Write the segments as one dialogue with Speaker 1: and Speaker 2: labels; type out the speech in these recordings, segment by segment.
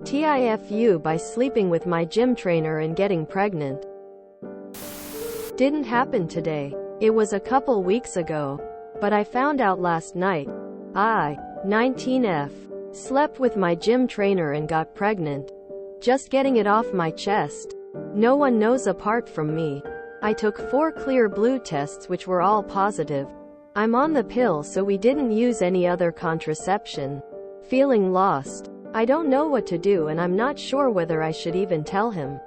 Speaker 1: TIFU by sleeping with my gym trainer and getting pregnant. Didn't happen today. It was a couple weeks ago. But I found out last night. I, 19F, slept with my gym trainer and got pregnant. Just getting it off my chest. No one knows apart from me. I took 4 clear blue tests which were all positive. I'm on the pill, so we didn't use any other contraception. Feeling lost. I don't know what to do, and I'm not sure whether I should even tell him.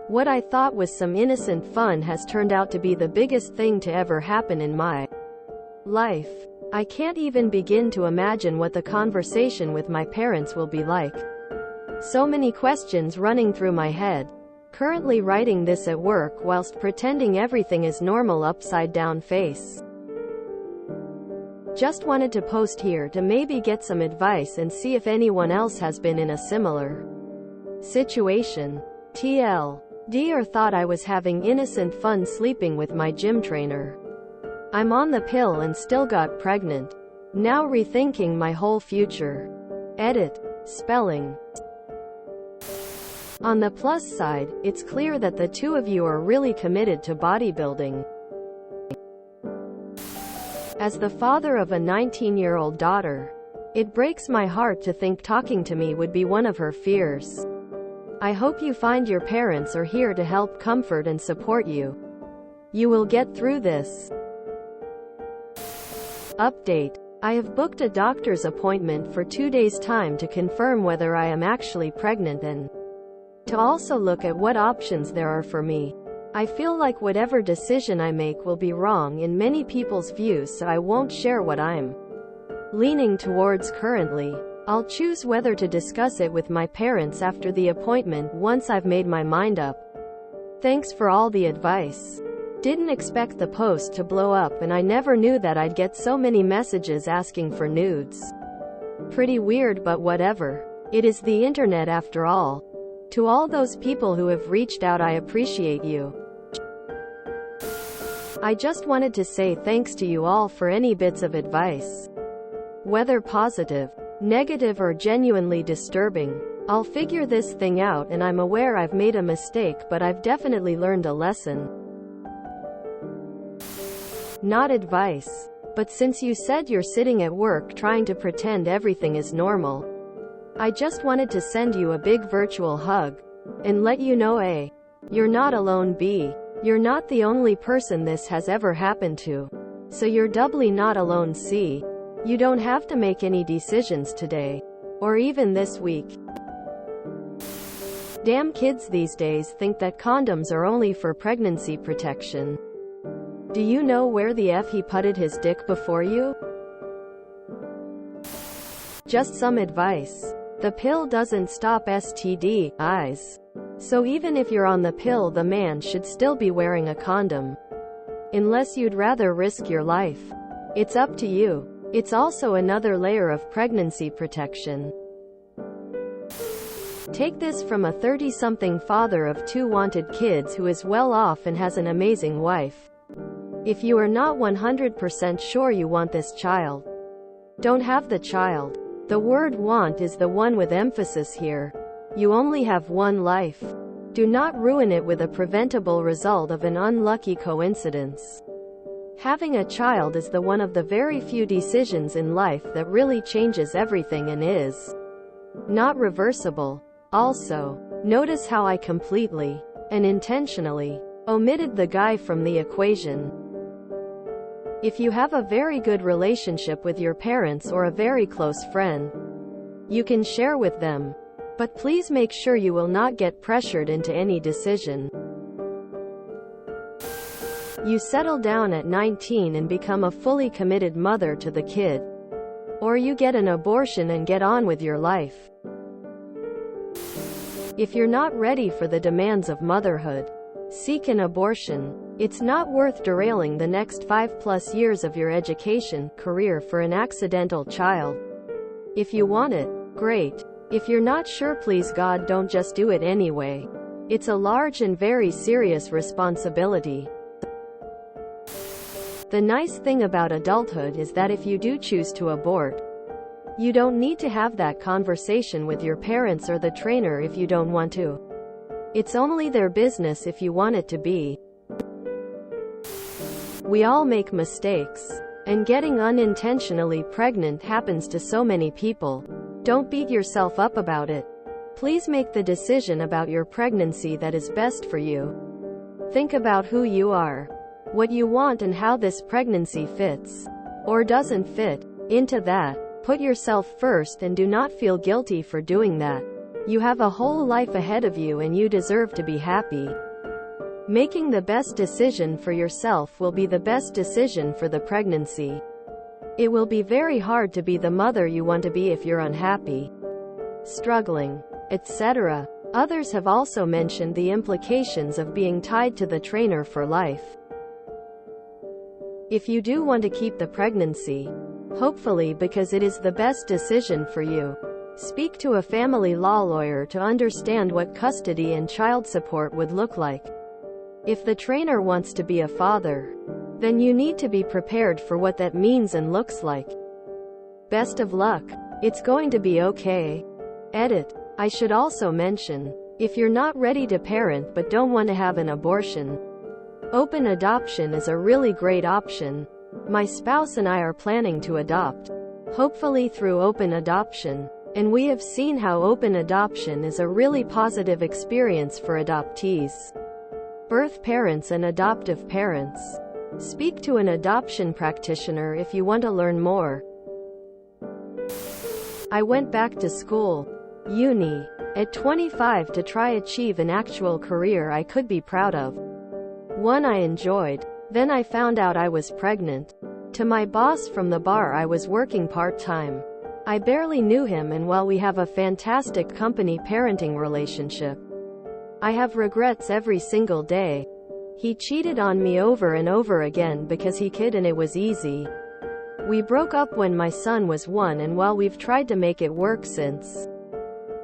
Speaker 1: What I thought was some innocent fun has turned out to be the biggest thing to ever happen in my life. I can't even begin to imagine what the conversation with my parents will be like. So many questions running through my head. Currently writing this at work whilst pretending everything is normal upside down face. Just wanted to post here to maybe get some advice and see if anyone else has been in a similar situation. TLD or thought I was having innocent fun sleeping with my gym trainer. I'm on the pill and still got pregnant. Now rethinking my whole future. Edit. Spelling. On the plus side, it's clear that the two of you are really committed to bodybuilding. As the father of a 19-year-old daughter, it breaks my heart to think talking to me would be one of her fears. I hope you find your parents are here to help comfort and support you. You will get through this. Update. I have booked a doctor's appointment for 2 days' time to confirm whether I am actually pregnant and to also look at what options there are for me. I feel like whatever decision I make will be wrong in many people's views, so I won't share what I'm leaning towards currently. I'll choose whether to discuss it with my parents after the appointment once I've made my mind up. Thanks for all the advice. Didn't expect the post to blow up, and I never knew that I'd get so many messages asking for nudes. Pretty weird, but whatever. It is the internet after all. To all those people who have reached out, I appreciate you. I just wanted to say thanks to you all for any bits of advice. Whether positive, negative, or genuinely disturbing, I'll figure this thing out, and I'm aware I've made a mistake, but I've definitely learned a lesson. Not advice. But since you said you're sitting at work trying to pretend everything is normal, I just wanted to send you a big virtual hug and let you know A, you're not alone, B, you're not the only person this has ever happened to, so you're doubly not alone, C, you don't have to make any decisions today or even this week. Damn kids these days think that condoms are only for pregnancy protection. Do you know where the F he putted his dick before you? Just some advice. The pill doesn't stop STDs. So even if you're on the pill, the man should still be wearing a condom. Unless you'd rather risk your life. It's up to you. It's also another layer of pregnancy protection. Take this from a 30-something father of 2 wanted kids who is well off and has an amazing wife. If you are not 100% sure you want this child, don't have the child. The word want is the one with emphasis here. You only have one life. Do not ruin it with a preventable result of an unlucky coincidence. Having a child is the one of the very few decisions in life that really changes everything and is not reversible. Also, notice how I completely and intentionally omitted the guy from the equation. If you have a very good relationship with your parents or a very close friend, you can share with them. But please make sure you will not get pressured into any decision. You settle down at 19 and become a fully committed mother to the kid. Or you get an abortion and get on with your life. If you're not ready for the demands of motherhood, seek an abortion. It's not worth derailing the next 5+ years of your education, career for an accidental child. If you want it, great. If you're not sure, please God, don't just do it anyway. It's a large and very serious responsibility. The nice thing about adulthood is that if you do choose to abort, You don't need to have that conversation with your parents or the trainer if you don't want to. It's only their business if you want it to be. We all make mistakes. And getting unintentionally pregnant happens to so many people. Don't beat yourself up about it. Please make the decision about your pregnancy that is best for you. Think about who you are, what you want, and how this pregnancy fits, or doesn't fit, into that. Put yourself first and do not feel guilty for doing that. You have a whole life ahead of you and you deserve to be happy. Making the best decision for yourself will be the best decision for the pregnancy. It will be very hard to be the mother you want to be if you're unhappy, struggling, etc. Others have also mentioned the implications of being tied to the trainer for life. If you do want to keep the pregnancy, hopefully because it is the best decision for you, speak to a family law lawyer to understand what custody and child support would look like. If the trainer wants to be a father, then you need to be prepared for what that means and looks like. Best of luck. It's going to be okay. Edit. I should also mention, if you're not ready to parent but don't want to have an abortion, open adoption is a really great option. My spouse and I are planning to adopt, hopefully through open adoption, and we have seen how open adoption is a really positive experience for adoptees, birth parents and adoptive parents. Speak to an adoption practitioner if you want to learn more. I went back to school, uni, at 25 to try achieve an actual career I could be proud of. One I enjoyed. Then I found out I was pregnant. To my boss from the bar I was working part-time. I barely knew him, and while we have a fantastic company parenting relationship, I have regrets every single day. He cheated on me over and over again because he could and it was easy. We broke up when my son was 1, and while we've tried to make it work since,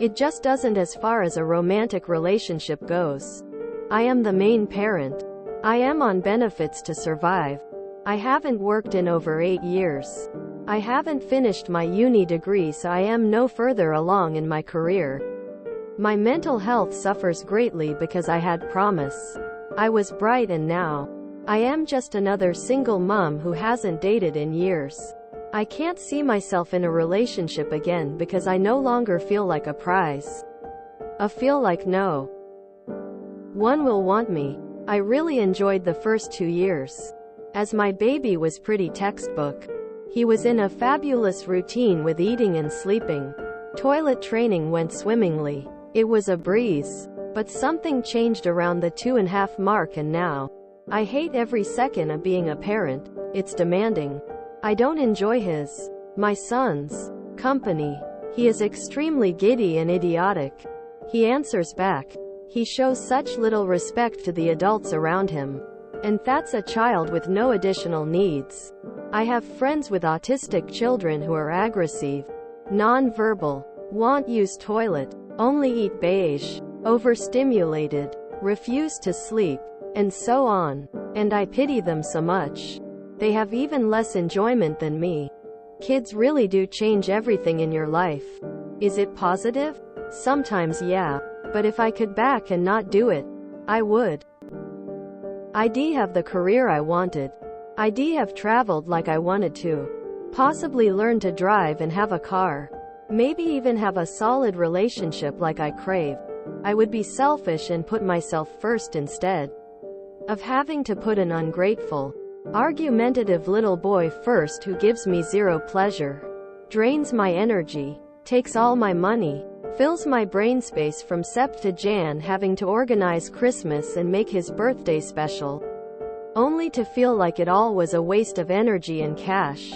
Speaker 1: it just doesn't as far as a romantic relationship goes. I am the main parent. I am on benefits to survive. I haven't worked in over 8 years. I haven't finished my uni degree, so I am no further along in my career. My mental health suffers greatly because I had promise. I was bright, and now I am just another single mom who hasn't dated in years. I can't see myself in a relationship again because I no longer feel like a prize. I feel like no one will want me. I really enjoyed the first 2 years, as my baby was pretty textbook. He was in a fabulous routine with eating and sleeping. Toilet training went swimmingly. It was a breeze. But something changed around the 2.5 mark, and now I hate every second of being a parent. It's demanding. I don't enjoy my son's company. He is extremely giddy and idiotic. He answers back. He shows such little respect to the adults around him. And that's a child with no additional needs. I have friends with autistic children who are aggressive, non-verbal, won't use toilet, only eat beige, overstimulated, refuse to sleep, and so on. And I pity them so much. They have even less enjoyment than me. Kids really do change everything in your life. Is it positive? Sometimes, yeah. But if I could back and not do it, I would. I'd have the career I wanted. I'd have traveled like I wanted to. Possibly learn to drive and have a car. Maybe even have a solid relationship like I crave. I would be selfish and put myself first instead of having to put an ungrateful, argumentative little boy first who gives me zero pleasure, drains my energy, takes all my money, fills my brain space from Sept to Jan, having to organize Christmas and make his birthday special, only to feel like it all was a waste of energy and cash.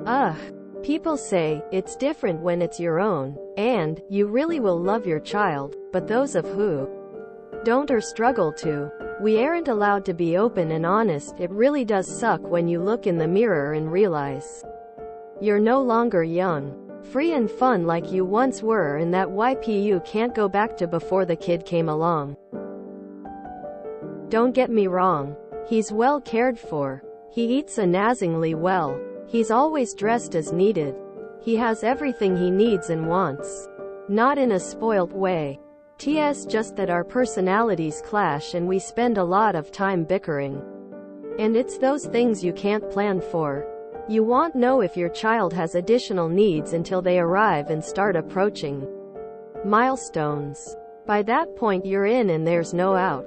Speaker 1: Ugh. People say, it's different when it's your own, and, you really will love your child, but those of who don't or struggle to, we aren't allowed to be open and honest. It really does suck when you look in the mirror and realize you're no longer young, free and fun like you once were, and that YPU can't go back to before the kid came along. Don't get me wrong. He's well cared for. He eats amazingly well. He's always dressed as needed. He has everything he needs and wants. Not in a spoilt way. It's just that our personalities clash and we spend a lot of time bickering. And it's those things you can't plan for. You won't know if your child has additional needs until they arrive and start approaching milestones. By that point you're in and there's no out.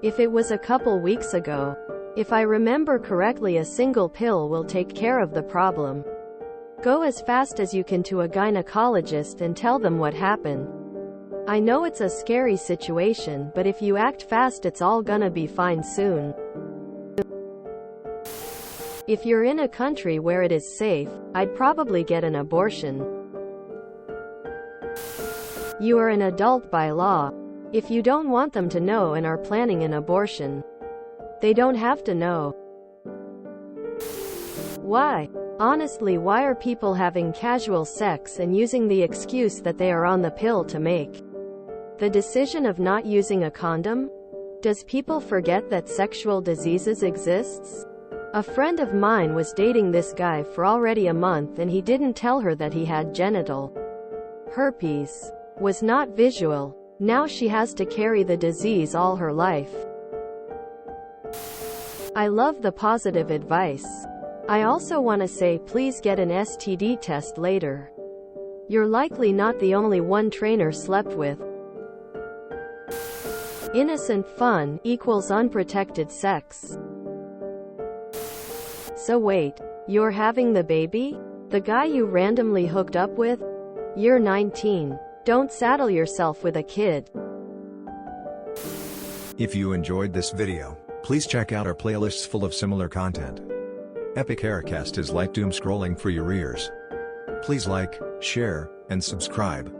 Speaker 1: If it was a couple weeks ago, if I remember correctly, a single pill will take care of the problem. Go as fast as you can to a gynecologist and tell them what happened. I know it's a scary situation, but if you act fast it's all gonna be fine soon. If you're in a country where it is safe, I'd probably get an abortion. You are an adult by law. If you don't want them to know and are planning an abortion, they don't have to know. Why? Honestly, why are people having casual sex and using the excuse that they are on the pill to make the decision of not using a condom? Does people forget that sexual diseases exists? A friend of mine was dating this guy for already a month and he didn't tell her that he had genital herpes. Was not visual. Now she has to carry the disease all her life. I love the positive advice. I also want to say, please get an STD test later. You're likely not the only one trainer slept with. Innocent fun equals unprotected sex. So wait, you're having the baby? The guy you randomly hooked up with? You're 19. Don't saddle yourself with a kid.
Speaker 2: If you enjoyed this video, please check out our playlists full of similar content. Epic Haircast is like doom scrolling for your ears. Please like, share, and subscribe.